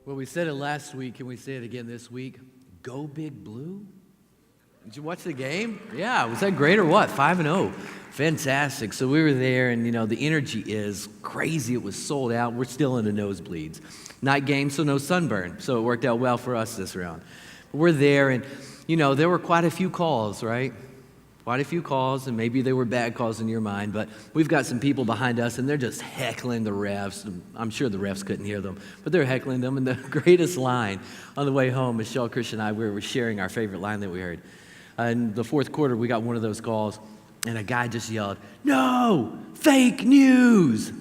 Well, we said it last week. Can we say it again this week? Go Big Blue? Did you watch the game? Yeah, was that great or what? 5-0. Fantastic. So we were there, and the energy is crazy. It was sold out. We're still in the nosebleeds. Night game, so no sunburn. So it worked out well for us this round. But we're there, and there were quite a few calls, right? Quite a few calls, and maybe they were bad calls in your mind, but we've got some people behind us, and they're just heckling the refs. I'm sure the refs couldn't hear them, but they're heckling them. And the greatest line on the way home, Michelle, Christian, and I, we were sharing our favorite line that we heard. In the fourth quarter, we got one of those calls, and a guy just yelled, "No, fake news!"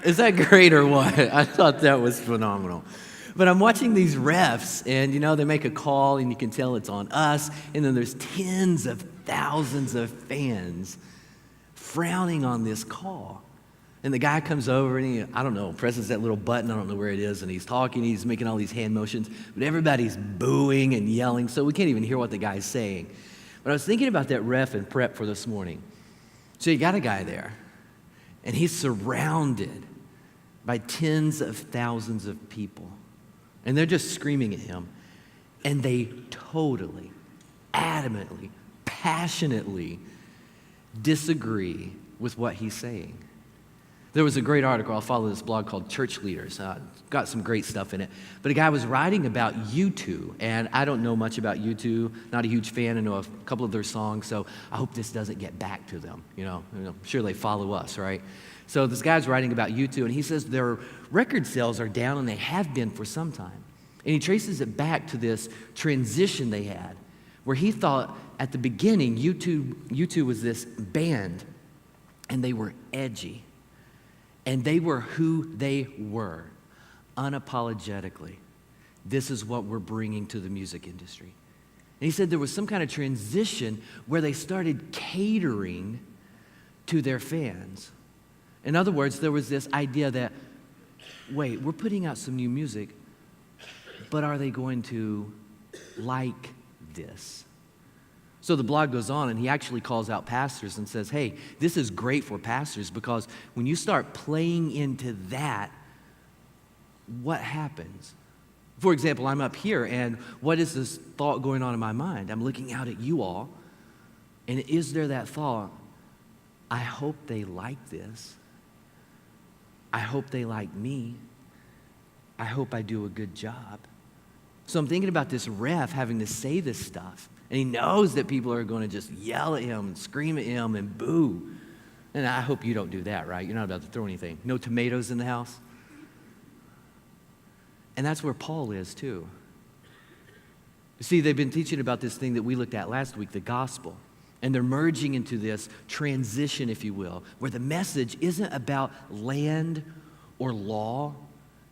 Is that great or what? I thought that was phenomenal. But I'm watching these refs, and they make a call, and you can tell it's on us, and then there's tens of thousands of fans frowning on this call. And the guy comes over, and he, presses that little button, I don't know where it is, and he's talking, he's making all these hand motions, but everybody's booing and yelling, so we can't even hear what the guy's saying. But I was thinking about that ref in prep for this morning. So you got a guy there, and he's surrounded by tens of thousands of people. And they're just screaming at him. And they totally, adamantly, passionately disagree with what he's saying. There was a great article, I'll follow this blog called Church Leaders. Got some great stuff in it. But a guy was writing about U2, and I don't know much about U2, not a huge fan. I know a couple of their songs, so I hope this doesn't get back to them. I'm sure they follow us, right? So this guy's writing about U2, and he says their record sales are down, and they have been for some time. And he traces it back to this transition they had, where he thought at the beginning U2 was this band, and they were edgy. And they were who they were, unapologetically. This is what we're bringing to the music industry. And he said there was some kind of transition where they started catering to their fans. In other words, there was this idea that, wait, we're putting out some new music, but are they going to like this? So the blog goes on, and he actually calls out pastors and says, hey, this is great for pastors, because when you start playing into that, what happens? For example, I'm up here, and what is this thought going on in my mind? I'm looking out at you all, and is there that thought, I hope they like this. I hope they like me. I hope I do a good job. So I'm thinking about this ref having to say this stuff. And he knows that people are going to just yell at him and scream at him and boo. And I hope you don't do that, right? You're not about to throw anything. No tomatoes in the house. And that's where Paul is too. You see, they've been teaching about this thing that we looked at last week, the gospel. And they're merging into this transition, if you will, where the message isn't about land or law.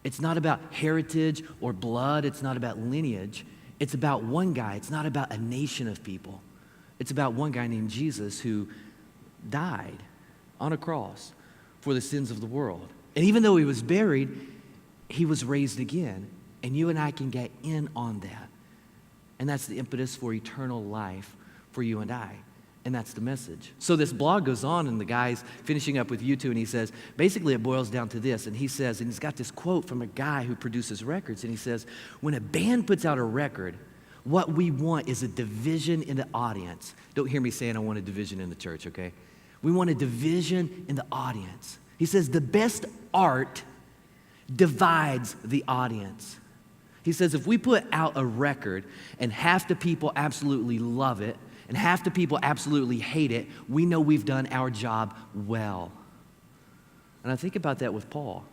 It's not about heritage or blood. It's not about lineage. It's about one guy. It's not about a nation of people. It's about one guy named Jesus who died on a cross for the sins of the world. And even though he was buried, he was raised again. And you and I can get in on that. And that's the impetus for eternal life for you and I. And that's the message. So this blog goes on, and the guy's finishing up with U2, and he says, basically it boils down to this. And he says, and he's got this quote from a guy who produces records, and he says, when a band puts out a record, what we want is a division in the audience. Don't hear me saying I want a division in the church, okay? We want a division in the audience. He says the best art divides the audience. He says if we put out a record and half the people absolutely love it, and half the people absolutely hate it, we know we've done our job well. And I think about that with Paul.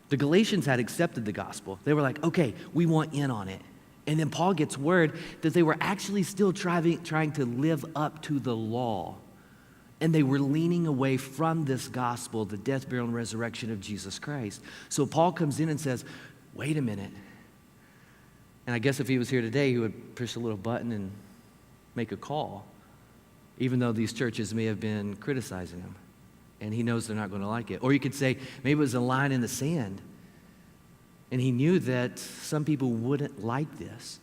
The Galatians had accepted the gospel. They were like, okay, we want in on it. And then Paul gets word that they were actually still trying to live up to the law. And they were leaning away from this gospel, the death, burial, and resurrection of Jesus Christ. So Paul comes in and says, wait a minute. And I guess if he was here today, he would push a little button and make a call, even though these churches may have been criticizing him, and he knows they're not going to like it. Or you could say maybe it was a line in the sand, and he knew that some people wouldn't like this,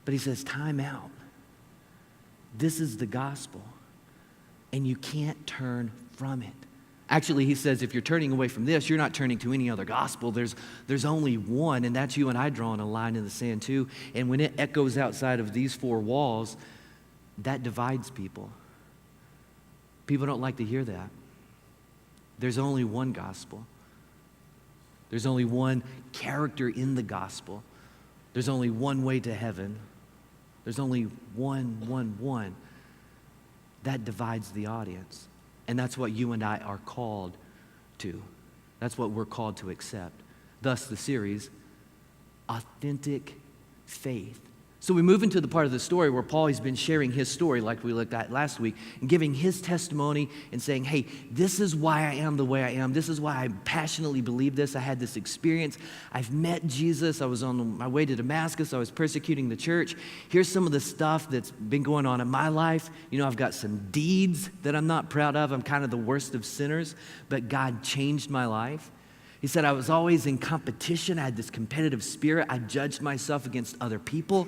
but he says, time out. This is the gospel, and you can't turn from it. Actually, he says, if you're turning away from this, you're not turning to any other gospel. There's only one, and that's you and I drawing a line in the sand too. And when it echoes outside of these four walls, that divides people. People don't like to hear that. There's only one gospel. There's only one character in the gospel. There's only one way to heaven. There's only one. That divides the audience. And that's what you and I are called to. That's what we're called to accept. Thus the series, Authentic Faith. So we move into the part of the story where Paul has been sharing his story like we looked at last week and giving his testimony and saying, hey, this is why I am the way I am. This is why I passionately believe this. I had this experience. I've met Jesus. I was on my way to Damascus. I was persecuting the church. Here's some of the stuff that's been going on in my life. You know, I've got some deeds that I'm not proud of. I'm kind of the worst of sinners, but God changed my life. He said I was always in competition. I had this competitive spirit. I judged myself against other people.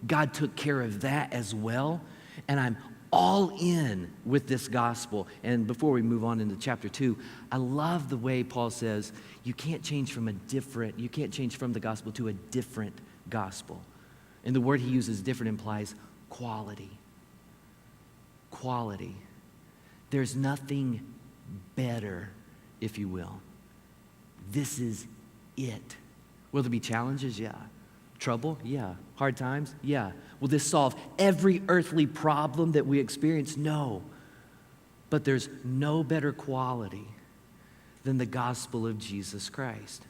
God took care of that as well. And I'm all in with this gospel. And before we move on into chapter 2, I love the way Paul says you can't change from the gospel to a different gospel. And the word he uses, different, implies quality. Quality. There's nothing better, if you will. This is it. Will there be challenges? Yeah. Trouble? Yeah. Hard times? Yeah. Will this solve every earthly problem that we experience? No. But there's no better quality than the gospel of Jesus Christ.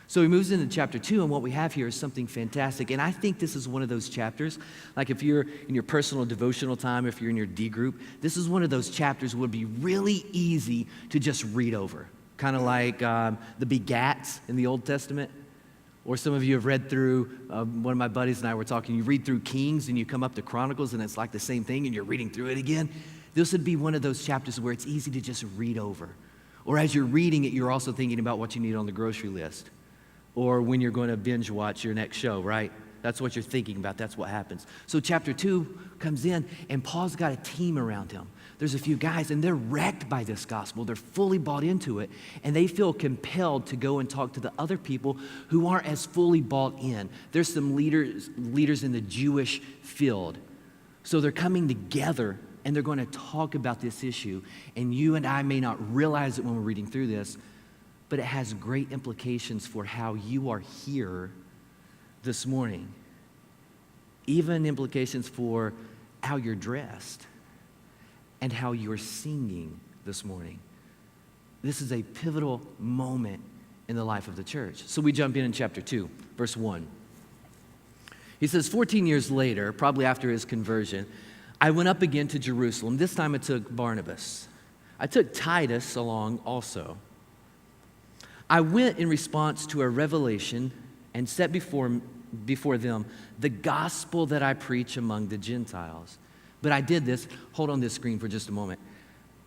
So he moves into chapter 2, and what we have here is something fantastic. And I think this is one of those chapters, like if you're in your personal devotional time, if you're in your D group, this is one of those chapters that would be really easy to just read over. Kind of like the begats in the Old Testament. Or some of you have read through, one of my buddies and I were talking, you read through Kings and you come up to Chronicles and it's like the same thing and you're reading through it again. This would be one of those chapters where it's easy to just read over. Or as you're reading it, you're also thinking about what you need on the grocery list. Or when you're going to binge watch your next show, right? That's what you're thinking about. That's what happens. So chapter 2 comes in and Paul's got a team around him. There's a few guys, and they're wrecked by this gospel. They're fully bought into it, and they feel compelled to go and talk to the other people who aren't as fully bought in. There's some leaders in the Jewish field. So they're coming together, and they're going to talk about this issue. And you and I may not realize it when we're reading through this, but it has great implications for how you are here this morning. Even implications for how you're dressed. And how you're singing this morning. This is a pivotal moment in the life of the church. So we jump in chapter 2, verse 1. He says, 14 years later, probably after his conversion, I went up again to Jerusalem. This time I took Barnabas. I took Titus along also. I went in response to a revelation and set before them the gospel that I preach among the Gentiles. But I did this, hold on this screen for just a moment.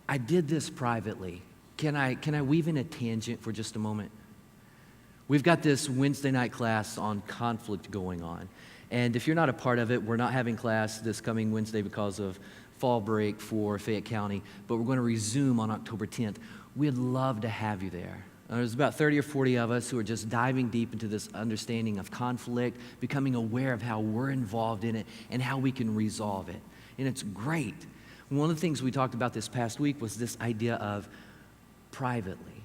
I did this privately. Can I weave in a tangent for just a moment? We've got this Wednesday night class on conflict going on. And if you're not a part of it, we're not having class this coming Wednesday because of fall break for Fayette County, but we're going to resume on October 10th. We'd love to have you there. There's about 30 or 40 of us who are just diving deep into this understanding of conflict, becoming aware of how we're involved in it and how we can resolve it. And it's great. One of the things we talked about this past week was this idea of privately.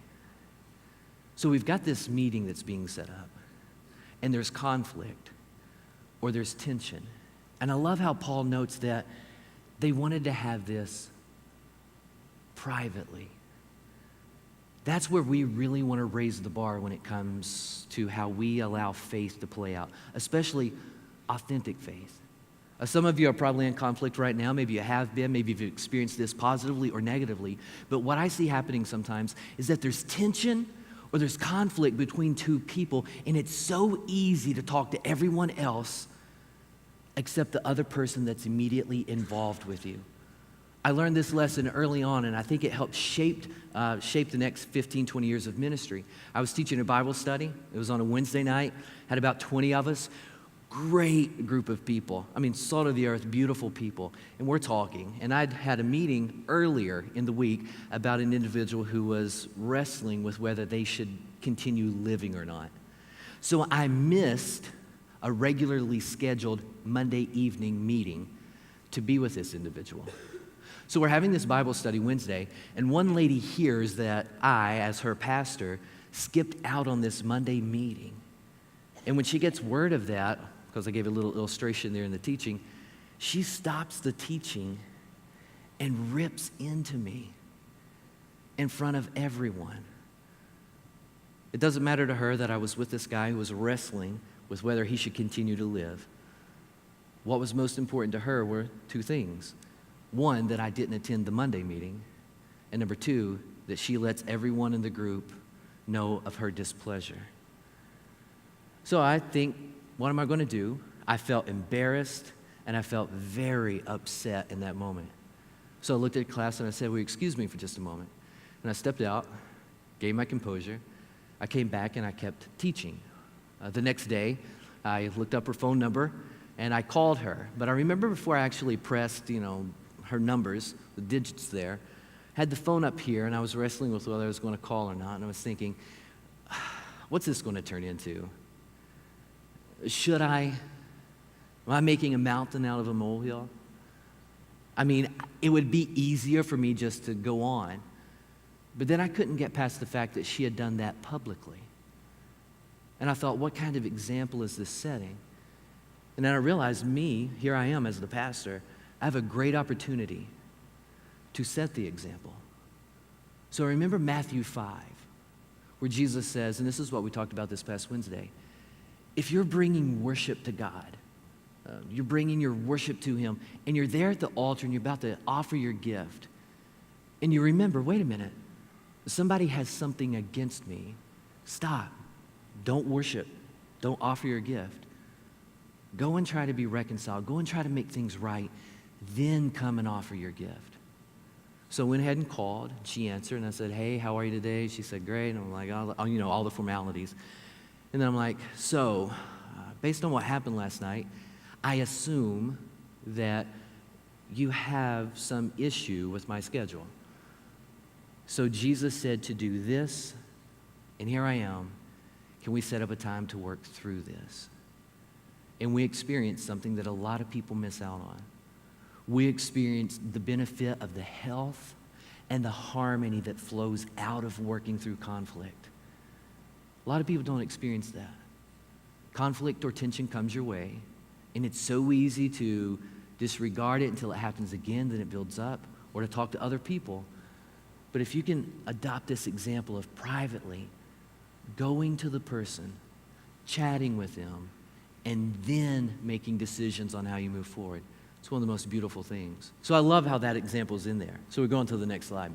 So we've got this meeting that's being set up, and there's conflict, or there's tension. And I love how Paul notes that they wanted to have this privately. That's where we really want to raise the bar when it comes to how we allow faith to play out, especially authentic faith. Some of you are probably in conflict right now. Maybe you have been. Maybe you've experienced this positively or negatively. But what I see happening sometimes is that there's tension or there's conflict between two people, and it's so easy to talk to everyone else except the other person that's immediately involved with you. I learned this lesson early on, and I think it helped shape the next 15, 20 years of ministry. I was teaching a Bible study. It was on a Wednesday night, had about 20 of us. Great group of people. I mean, salt of the earth, beautiful people. And we're talking. And I'd had a meeting earlier in the week about an individual who was wrestling with whether they should continue living or not. So I missed a regularly scheduled Monday evening meeting to be with this individual. So we're having this Bible study Wednesday, and one lady hears that I, as her pastor, skipped out on this Monday meeting. And when she gets word of that, because I gave a little illustration there in the teaching, she stops the teaching and rips into me in front of everyone. It doesn't matter to her that I was with this guy who was wrestling with whether he should continue to live. What was most important to her were two things. One, that I didn't attend the Monday meeting, and number two, that she lets everyone in the group know of her displeasure. So I think, what am I going to do? I felt embarrassed, and I felt very upset in that moment. So I looked at the class and I said, "Will you excuse me for just a moment?" And I stepped out, gave my composure. I came back and I kept teaching. The next day, I looked up her phone number and I called her. But I remember before I actually pressed, her numbers, the digits there, had the phone up here and I was wrestling with whether I was going to call or not. And I was thinking, what's this going to turn into? Should I? Am I making a mountain out of a molehill? I mean, it would be easier for me just to go on. But then I couldn't get past the fact that she had done that publicly. And I thought, what kind of example is this setting? And then I realized here I am as the pastor, I have a great opportunity to set the example. So remember Matthew 5, where Jesus says, and this is what we talked about this past Wednesday, if you're bringing worship to God, you're bringing your worship to Him, and you're there at the altar and you're about to offer your gift, and you remember, wait a minute, somebody has something against me, stop. Don't worship. Don't offer your gift. Go and try to be reconciled. Go and try to make things right. Then come and offer your gift. So I went ahead and called. She answered, and I said, "Hey, how are you today?" She said, "Great." And I'm like, all the formalities. And then I'm like, so, based on what happened last night, I assume that you have some issue with my schedule. So Jesus said to do this, and here I am. Can we set up a time to work through this? And we experienced something that a lot of people miss out on. We experienced the benefit of the health and the harmony that flows out of working through conflict. A lot of people don't experience that. Conflict or tension comes your way, and it's so easy to disregard it until it happens again, then it builds up, or to talk to other people. But if you can adopt this example of privately going to the person, chatting with them, and then making decisions on how you move forward, it's one of the most beautiful things. So I love how that example is in there. So we're going to the next slide.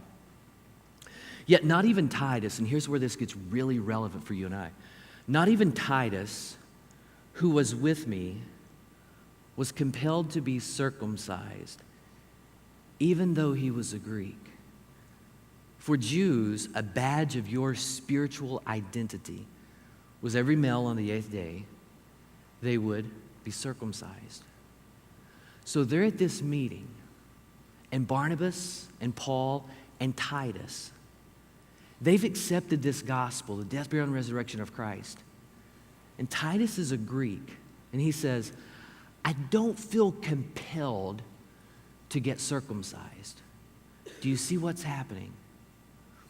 Yet not even Titus, and here's where this gets really relevant for you and I, not even Titus, who was with me, was compelled to be circumcised, even though he was a Greek. For Jews, a badge of your spiritual identity was every male on the 8th day, they would be circumcised. So they're at this meeting, and Barnabas and Paul and Titus, they've accepted this gospel, the death, burial, and resurrection of Christ. And Titus is a Greek, and he says, I don't feel compelled to get circumcised. Do you see what's happening?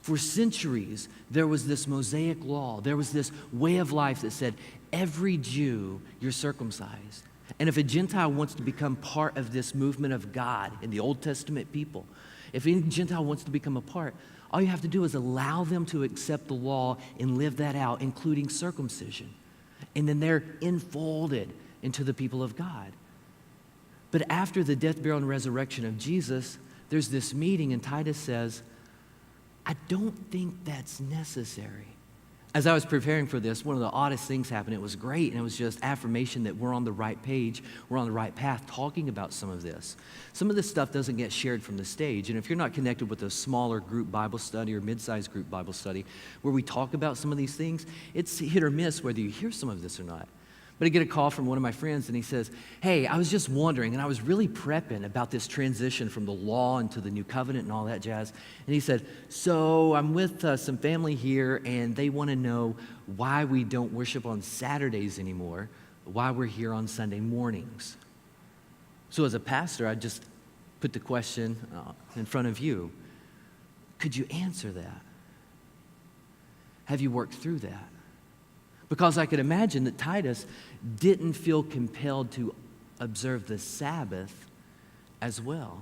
For centuries, there was this Mosaic law. There was this way of life that said, every Jew, you're circumcised. And if a Gentile wants to become part of this movement of God in the Old Testament people, if any Gentile wants to become a part, all you have to do is allow them to accept the law and live that out, including circumcision. And then they're enfolded into the people of God. But after the death, burial, and resurrection of Jesus, there's this meeting, and Titus says, I don't think that's necessary. As I was preparing for this, one of the oddest things happened. It was great, and it was just affirmation that we're on the right page, we're on the right path, talking about some of this. Some of this stuff doesn't get shared from the stage, and if you're not connected with a smaller group Bible study or mid-sized group Bible study where we talk about some of these things, it's hit or miss whether you hear some of this or not. But I get a call from one of my friends, and he says, hey, I was just wondering, and I was really prepping about this transition from the law into the new covenant and all that jazz. And he said, so I'm with some family here, and they want to know why we don't worship on Saturdays anymore, why we're here on Sunday mornings. So as a pastor, I just put the question in front of you. Could you answer that? Have you worked through that? Because I could imagine that Titus didn't feel compelled to observe the Sabbath as well.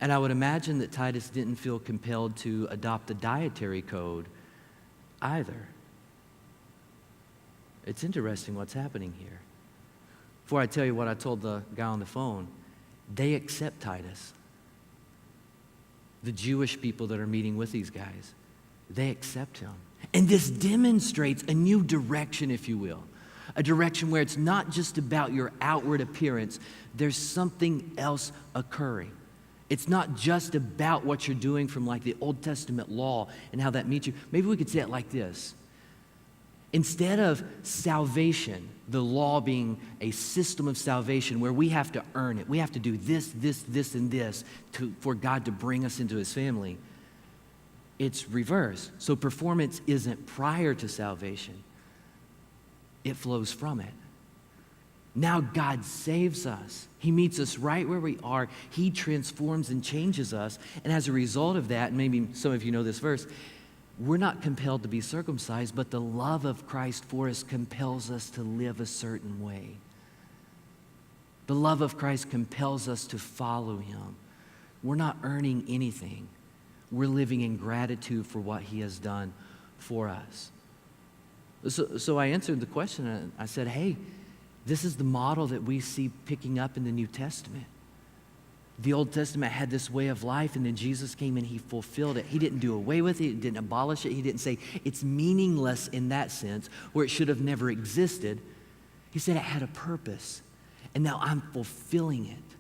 And I would imagine that Titus didn't feel compelled to adopt the dietary code either. It's interesting what's happening here. Before I tell you what I told the guy on the phone, they accept Titus. The Jewish people that are meeting with these guys, they accept him. And this demonstrates a new direction, if you will. A direction where it's not just about your outward appearance. There's something else occurring. It's not just about what you're doing from like the Old Testament law and how that meets you. Maybe we could say it like this. Instead of salvation, the law being a system of salvation where we have to earn it, we have to do this, and this for God to bring us into his family, it's reversed. So performance isn't prior to salvation. It flows from it. Now God saves us. He meets us right where we are. He transforms and changes us. And as a result of that, and maybe some of you know this verse, we're not compelled to be circumcised, but the love of Christ for us compels us to live a certain way. The love of Christ compels us to follow him. We're not earning anything. We're living in gratitude for what he has done for us. So I answered the question, and I said, hey, this is the model that we see picking up in the New Testament. The Old Testament had this way of life, and then Jesus came and he fulfilled it. He didn't do away with it. He didn't abolish it. He didn't say it's meaningless in that sense, where it should have never existed. He said it had a purpose, and now I'm fulfilling it.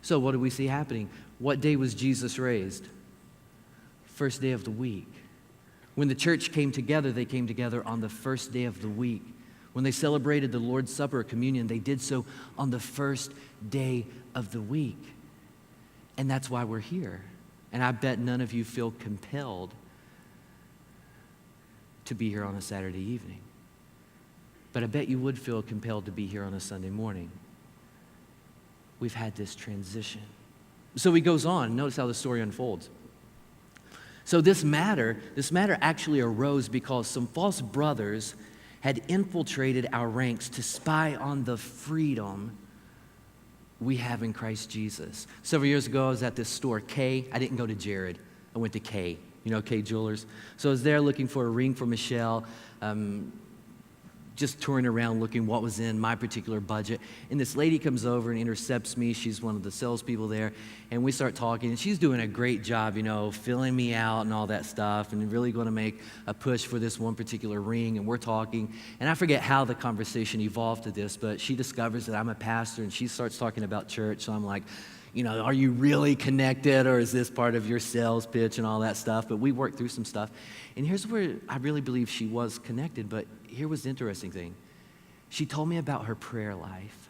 So what do we see happening? What day was Jesus raised? First day of the week. When the church came together, they came together on the first day of the week. When they celebrated the Lord's Supper or communion, they did so on the first day of the week. And that's why we're here. And I bet none of you feel compelled to be here on a Saturday evening. But I bet you would feel compelled to be here on a Sunday morning. We've had this transition. So he goes on. Notice how the story unfolds. So this matter actually arose because some false brothers had infiltrated our ranks to spy on the freedom we have in Christ Jesus. Several years ago, I was at this store, Kay. I didn't go to Jared. I went to Kay. You know Kay Jewelers? So I was there looking for a ring for Michelle, just touring around looking what was in my particular budget. And this lady comes over and intercepts me. She's one of the salespeople there. And we start talking. And she's doing a great job, filling me out and all that stuff. And really going to make a push for this one particular ring. And we're talking. And I forget how the conversation evolved to this. But she discovers that I'm a pastor. And she starts talking about church. So I'm like, are you really connected? Or is this part of your sales pitch and all that stuff? But we worked through some stuff. And here's where I really believe she was connected. But here was the interesting thing. She told me about her prayer life.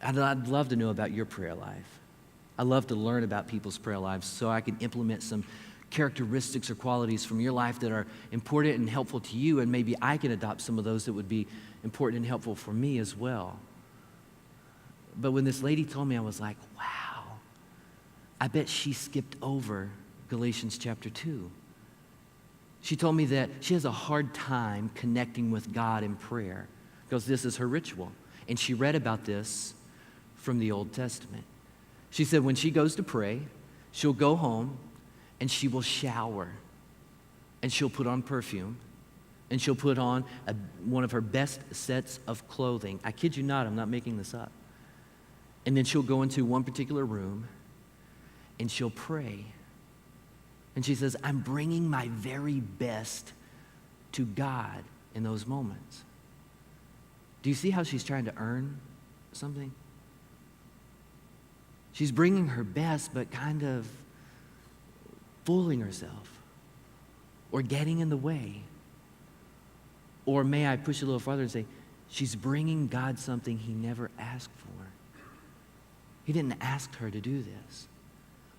I'd love to know about your prayer life. I love to learn about people's prayer lives so I can implement some characteristics or qualities from your life that are important and helpful to you, and maybe I can adopt some of those that would be important and helpful for me as well. But when this lady told me, I was like, wow, I bet she skipped over Galatians chapter 2. She told me that she has a hard time connecting with God in prayer because this is her ritual. And she read about this from the Old Testament. She said when she goes to pray, she'll go home and she will shower. And she'll put on perfume. And she'll put on one of her best sets of clothing. I kid you not, I'm not making this up. And then she'll go into one particular room and she'll pray. And she says, I'm bringing my very best to God in those moments. Do you see how she's trying to earn something? She's bringing her best, but kind of fooling herself or getting in the way Or may I push a little farther and say, she's bringing God something he never asked for. He didn't ask her to do this,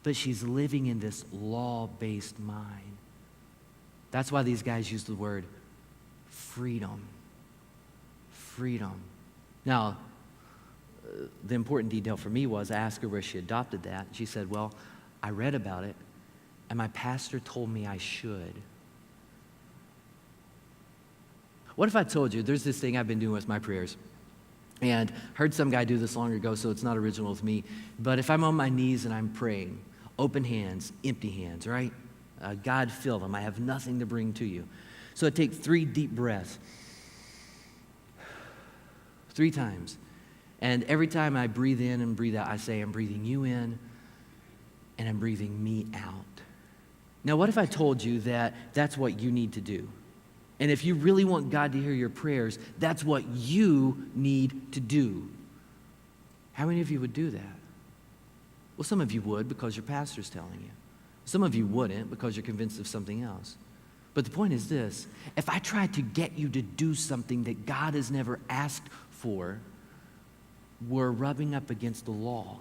but she's living in this law-based mind. That's why these guys use the word freedom. Freedom. Now, the important detail for me was I asked her where she adopted that. She said, well, I read about it, and my pastor told me I should. What if I told you, there's this thing I've been doing with my prayers, and heard some guy do this long ago, so it's not original with me, but if I'm on my knees and I'm praying, open hands, empty hands, right? God, fill them. I have nothing to bring to you. So I take 3 deep breaths, 3 times. And every time I breathe in and breathe out, I say, I'm breathing you in and I'm breathing me out. Now, what if I told you that that's what you need to do? And if you really want God to hear your prayers, that's what you need to do. How many of you would do that? Well, some of you would because your pastor's telling you. Some of you wouldn't because you're convinced of something else. But the point is this: if I tried to get you to do something that God has never asked for, we're rubbing up against the law.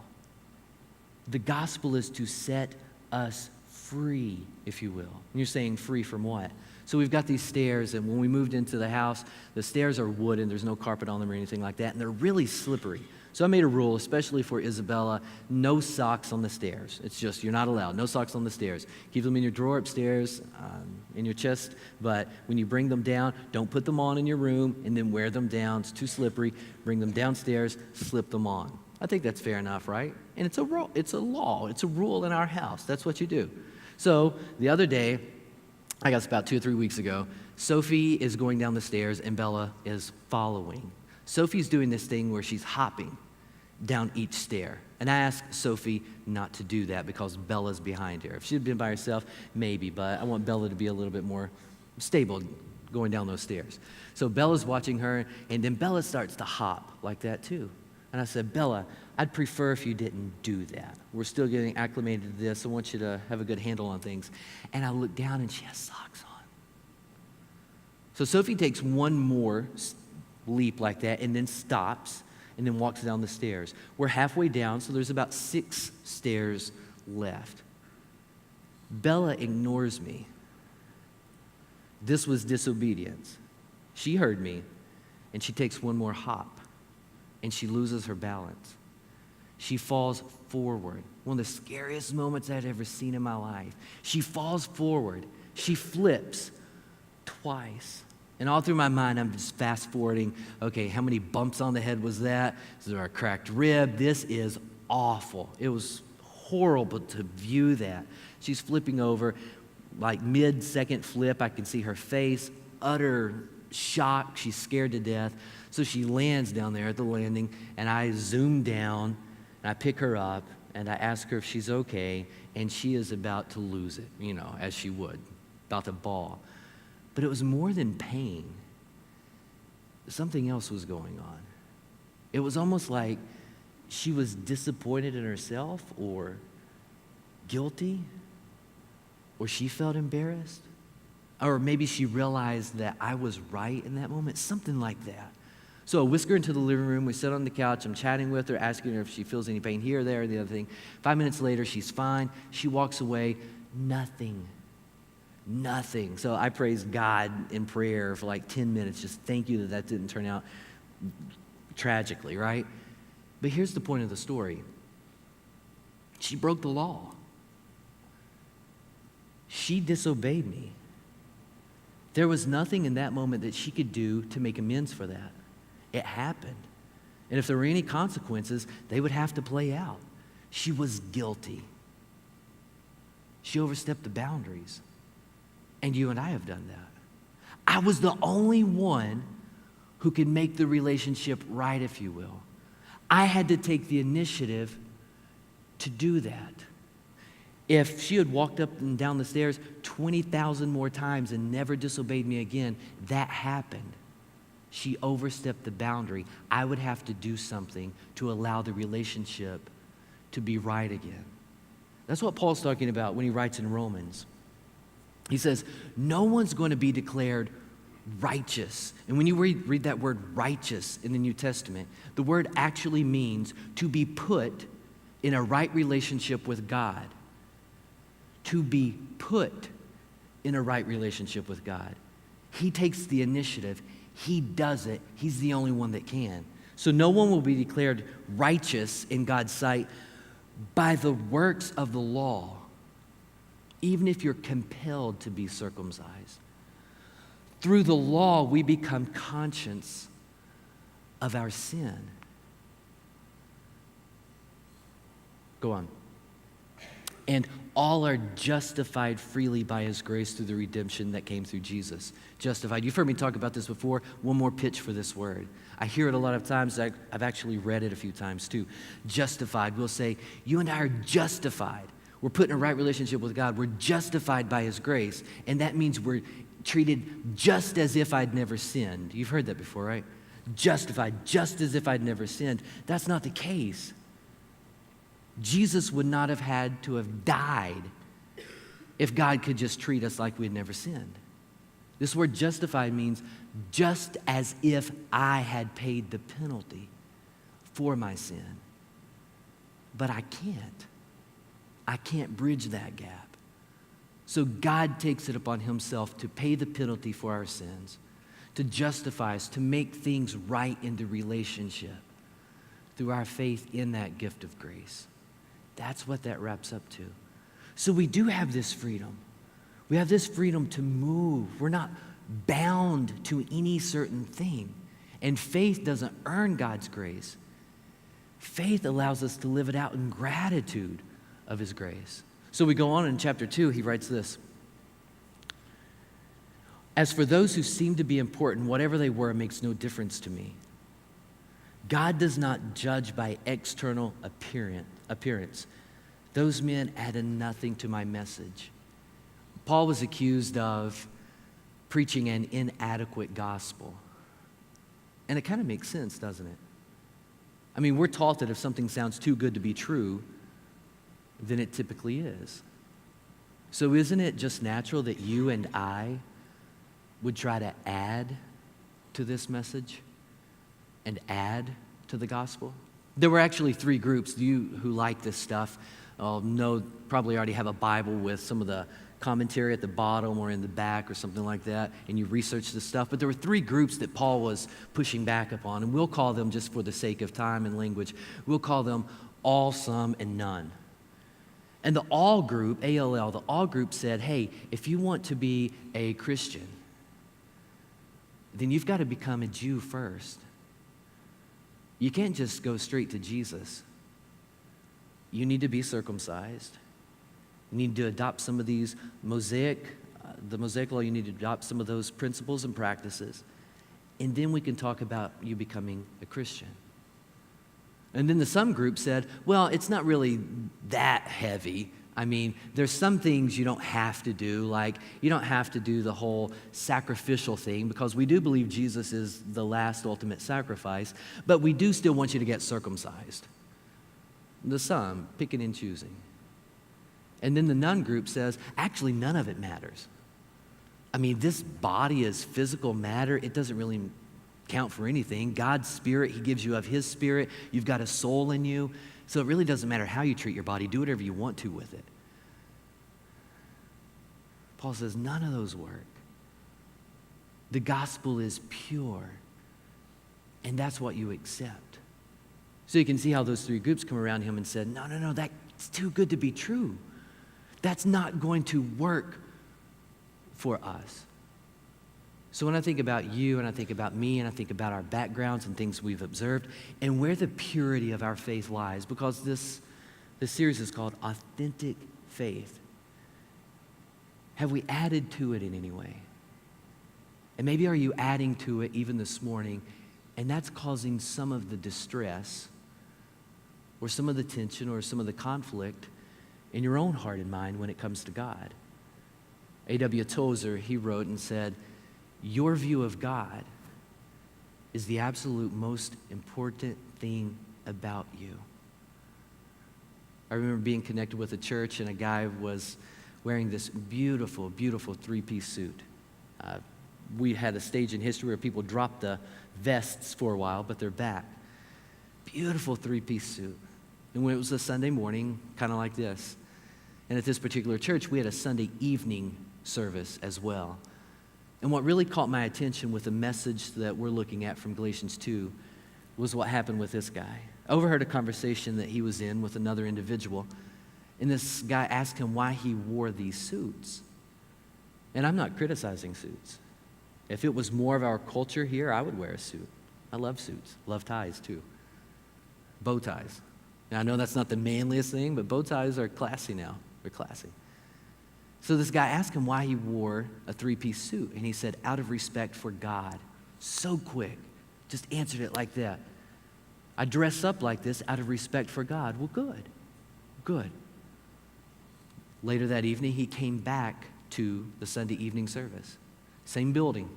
The gospel is to set us free, if you will. And you're saying free from what? So we've got these stairs, and when we moved into the house, the stairs are wooden. There's no carpet on them or anything like that, and they're really slippery. So I made a rule, especially for Isabella, no socks on the stairs. It's just, you're not allowed. No socks on the stairs. Keep them in your drawer upstairs, in your chest, but when you bring them down, don't put them on in your room and then wear them down. It's too slippery. Bring them downstairs, slip them on. I think that's fair enough, right? And it's a law. It's a rule in our house. That's what you do. So the other day, I guess about 2 or 3 weeks ago, Sophie is going down the stairs and Bella is following. Sophie's doing this thing where she's hopping down each stair. And I asked Sophie not to do that because Bella's behind her. If she had been by herself, maybe, but I want Bella to be a little bit more stable going down those stairs. So Bella's watching her, and then Bella starts to hop like that too. And I said, Bella, I'd prefer if you didn't do that. We're still getting acclimated to this. I want you to have a good handle on things. And I look down, and she has socks on. So Sophie takes one more leap like that and then stops and then walks down the stairs. We're halfway down, so there's about 6 stairs left. Bella ignores me. This was disobedience. She heard me, and she takes one more hop, and she loses her balance. She falls forward. One of the scariest moments I'd ever seen in my life. She falls forward. She flips twice. And all through my mind, I'm just fast forwarding. Okay, how many bumps on the head was that? Is there a cracked rib? This is awful. It was horrible to view that. She's flipping over, like mid-second flip. I can see her face, utter shock. She's scared to death. So she lands down there at the landing, and I zoom down, and I pick her up, and I ask her if she's okay, and she is about to lose it, as she would, about to bawl. But it was more than pain. Something else was going on. It was almost like she was disappointed in herself or guilty, or she felt embarrassed, or maybe she realized that I was right in that moment, something like that. So I whisk her into the living room. We sit on the couch. I'm chatting with her, asking her if she feels any pain here, there, or the other thing. 5 minutes later, she's fine. She walks away. Nothing. So I praise God in prayer for like 10 minutes. Just thank you that didn't turn out tragically, right? But here's the point of the story. She broke the law. She disobeyed me. There was nothing in that moment that she could do to make amends for that. It happened. And if there were any consequences, they would have to play out. She was guilty. She overstepped the boundaries. And you and I have done that. I was the only one who could make the relationship right, if you will. I had to take the initiative to do that. If she had walked up and down the stairs 20,000 more times and never disobeyed me again, that happened. She overstepped the boundary. I would have to do something to allow the relationship to be right again. That's what Paul's talking about when he writes in Romans. He says, no one's going to be declared righteous. And when you read that word righteous in the New Testament, the word actually means to be put in a right relationship with God. To be put in a right relationship with God. He takes the initiative. He does it. He's the only one that can. So no one will be declared righteous in God's sight by the works of the law, even if you're compelled to be circumcised. Through the law, we become conscious of our sin. Go on. And all are justified freely by his grace through the redemption that came through Jesus. Justified. You've heard me talk about this before. One more pitch for this word. I hear it a lot of times. I've actually read it a few times too. Justified. We'll say, you and I are justified. We're put in a right relationship with God. We're justified by his grace. And that means we're treated just as if I'd never sinned. You've heard that before, right? Justified, just as if I'd never sinned. That's not the case. Jesus would not have had to have died if God could just treat us like we had never sinned. This word justified means just as if I had paid the penalty for my sin. But I can't. I can't bridge that gap. So God takes it upon himself to pay the penalty for our sins, to justify us, to make things right in the relationship through our faith in that gift of grace. That's what that wraps up to. So we do have this freedom. We have this freedom to move. We're not bound to any certain thing. And faith doesn't earn God's grace. Faith allows us to live it out in gratitude of his grace. So we go on in chapter 2, he writes this. As for those who seem to be important, whatever they were makes no difference to me. God does not judge by external appearance. Those men added nothing to my message. Paul was accused of preaching an inadequate gospel. And it kind of makes sense, doesn't it? I mean, we're taught that if something sounds too good to be true, then it typically is. So isn't it just natural that you and I would try to add to this message and add to the gospel? There were actually 3 groups. You who like this stuff know, probably already have a Bible with some of the commentary at the bottom or in the back or something like that, and you research this stuff. But there were 3 groups that Paul was pushing back upon, and we'll call them, just for the sake of time and language, we'll call them all, some, and none. And the all group, ALL, the all group said, hey, if you want to be a Christian, then you've got to become a Jew first. You can't just go straight to Jesus. You need to be circumcised. You need to adopt some of these the Mosaic law. You need to adopt some of those principles and practices. And then we can talk about you becoming a Christian. And then the some group said, well, it's not really that heavy. I mean, there's some things you don't have to do, like you don't have to do the whole sacrificial thing, because we do believe Jesus is the last ultimate sacrifice, but we do still want you to get circumcised. The some, picking and choosing. And then the none group says, actually, none of it matters. I mean, this body is physical matter. It doesn't really count for anything. God's Spirit, he gives you of his Spirit. You've got a soul in you. So it really doesn't matter how you treat your body. Do whatever you want to with it. Paul says none of those work. The gospel is pure. And that's what you accept. So you can see how those 3 groups come around him and said, no, that's too good to be true. That's not going to work for us. So when I think about you and I think about me and I think about our backgrounds and things we've observed and where the purity of our faith lies, because this series is called Authentic Faith, have we added to it in any way? And maybe are you adding to it even this morning, and that's causing some of the distress or some of the tension or some of the conflict in your own heart and mind when it comes to God. A.W. Tozer, he wrote and said, your view of God is the absolute most important thing about you. I remember being connected with a church, and a guy was wearing this beautiful, beautiful 3-piece suit. we had a stage in history where people dropped the vests for a while, but they're back. Beautiful three-piece suit. And when it was a Sunday morning, kind of like this. And at this particular church, we had a Sunday evening service as well. And what really caught my attention with the message that we're looking at from Galatians 2 was what happened with this guy. I overheard a conversation that he was in with another individual, and this guy asked him why he wore these suits. And I'm not criticizing suits. If it was more of our culture here, I would wear a suit. I love suits, love ties too. Bow ties. Now, I know that's not the manliest thing, but bow ties are classy now. They're classy. So this guy asked him why he wore a three-piece suit, and he said, out of respect for God. So quick. Just answered it like that. I dress up like this out of respect for God. Well, good. Later that evening, he came back to the Sunday evening service. Same building,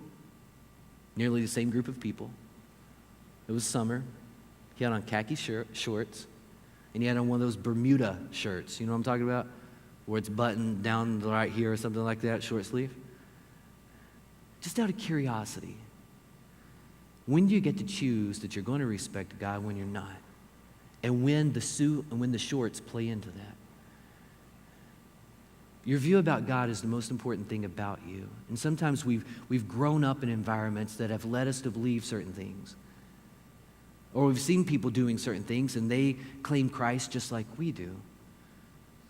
nearly the same group of people. It was summer. He had on khaki shorts, and he had on one of those Bermuda shirts. You know what I'm talking about? Where it's buttoned down right here or something like that, short sleeve. Just out of curiosity, when do you get to choose that you're going to respect God when you're not? And when the suit and when the shorts play into that? Your view about God is the most important thing about you. And sometimes we've grown up in environments that have led us to believe certain things. Or we've seen people doing certain things and they claim Christ just like we do.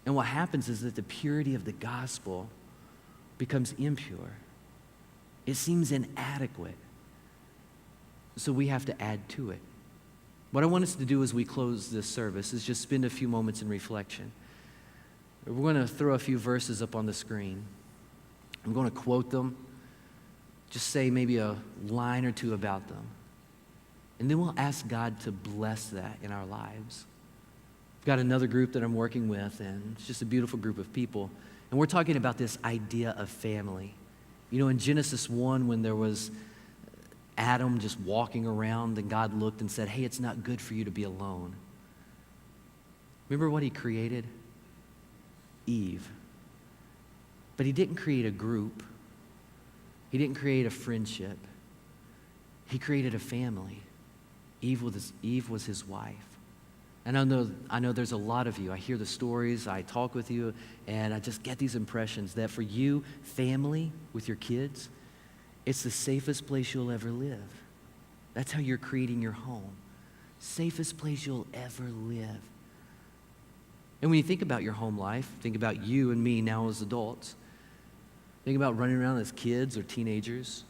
And what happens is that the purity of the gospel becomes impure. It seems inadequate. So we have to add to it. What I want us to do as we close this service is just spend a few moments in reflection. We're going to throw a few verses up on the screen. I'm going to quote them. Just say maybe a line or two about them. And then we'll ask God to bless that in our lives. I've got another group that I'm working with, and it's just a beautiful group of people. And we're talking about this idea of family. You know, in Genesis 1, when there was Adam just walking around, and God looked and said, hey, it's not good for you to be alone. Remember what he created? Eve. But he didn't create a group. He didn't create a friendship. He created a family. Eve was his wife. And I know there's a lot of you. I hear the stories, I talk with you, and I just get these impressions that for you, family with your kids, it's the safest place you'll ever live. That's how you're creating your home. Safest place you'll ever live. And when you think about your home life, think about you and me now as adults. Think about running around as kids or teenagers.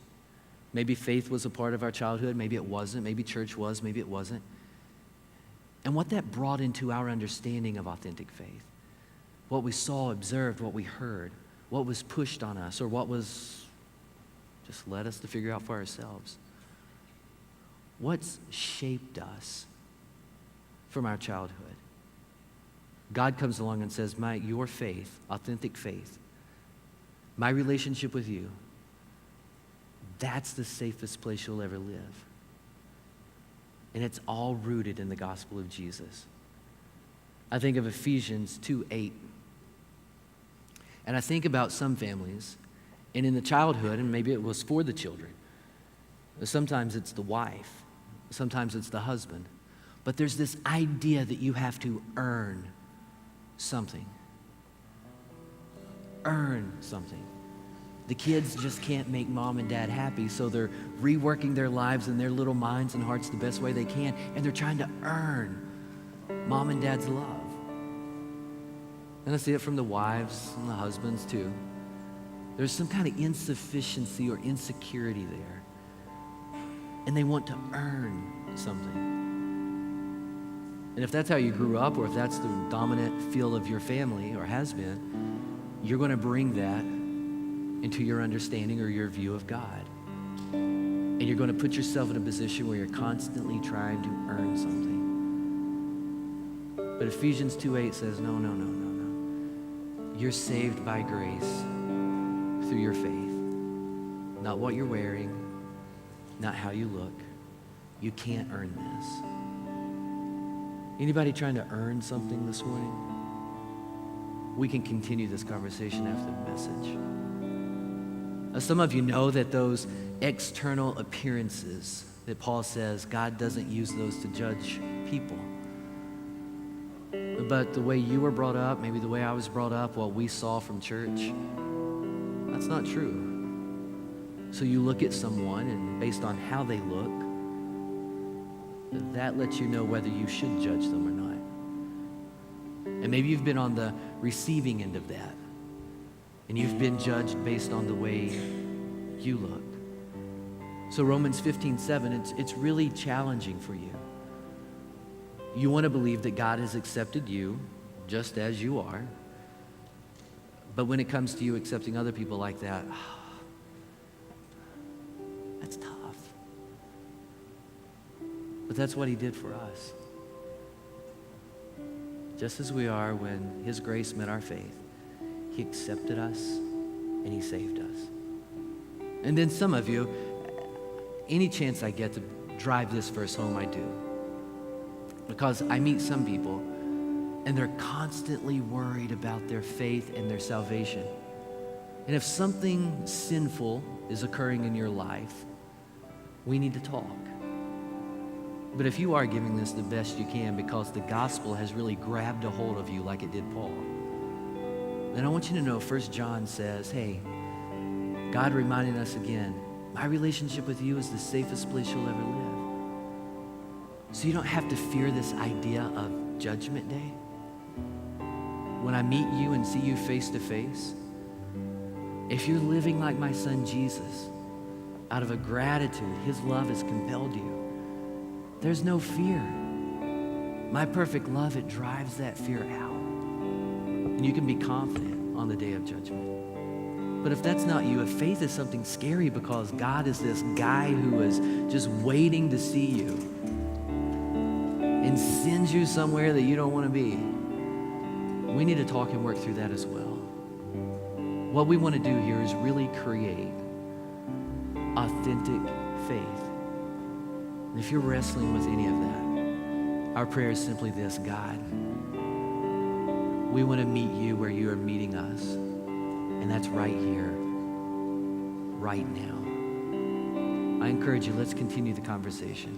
Maybe faith was a part of our childhood, maybe it wasn't, maybe church was, maybe it wasn't. And what that brought into our understanding of authentic faith. What we saw, observed, what we heard, what was pushed on us, or what was just led us to figure out for ourselves. What's shaped us from our childhood? God comes along and says, your faith, authentic faith, my relationship with you, that's the safest place you'll ever live. And it's all rooted in the gospel of Jesus. I think of Ephesians 2:8. And I think about some families, and in the childhood, and maybe it was for the children, sometimes it's the wife, sometimes it's the husband, but there's this idea that you have to earn something. Earn something. The kids just can't make mom and dad happy, so they're reworking their lives and their little minds and hearts the best way they can, and they're trying to earn mom and dad's love. And I see it from the wives and the husbands too. There's some kind of insufficiency or insecurity there, and they want to earn something. And if that's how you grew up, or if that's the dominant feel of your family, or has been, you're going to bring that into your understanding or your view of God. And you're going to put yourself in a position where you're constantly trying to earn something. But Ephesians 2:8 says, no. You're saved by grace through your faith. Not what you're wearing, not how you look. You can't earn this. Anybody trying to earn something this morning? We can continue this conversation after the message. Some of you know that those external appearances that Paul says God doesn't use those to judge people. But the way you were brought up, maybe the way I was brought up, what we saw from church, that's not true. So you look at someone, and based on how they look, that lets you know whether you should judge them or not. And maybe you've been on the receiving end of that, and you've been judged based on the way you look. So Romans 15:7, it's really challenging for you. You want to believe that God has accepted you just as you are, but when it comes to you accepting other people like that, that's tough. But that's what he did for us. Just as we are, when his grace met our faith, he accepted us and he saved us. And then some of you, any chance I get to drive this verse home, I do. Because I meet some people and they're constantly worried about their faith and their salvation. And if something sinful is occurring in your life, we need to talk. But if you are giving this the best you can because the gospel has really grabbed a hold of you like it did Paul, then I want you to know 1 John says, hey, God reminding us again, my relationship with you is the safest place you'll ever live. So you don't have to fear this idea of Judgment Day. When I meet you and see you face to face, if you're living like my son Jesus, out of a gratitude, his love has compelled you, there's no fear. My perfect love, it drives that fear out. And you can be confident on the day of judgment. But if that's not you, if faith is something scary because God is this guy who is just waiting to see you and sends you somewhere that you don't want to be, we need to talk and work through that as well. What we want to do here is really create authentic faith. And if you're wrestling with any of that, our prayer is simply this: God, we want to meet you where you are meeting us, and that's right here, right now. I encourage you, let's continue the conversation.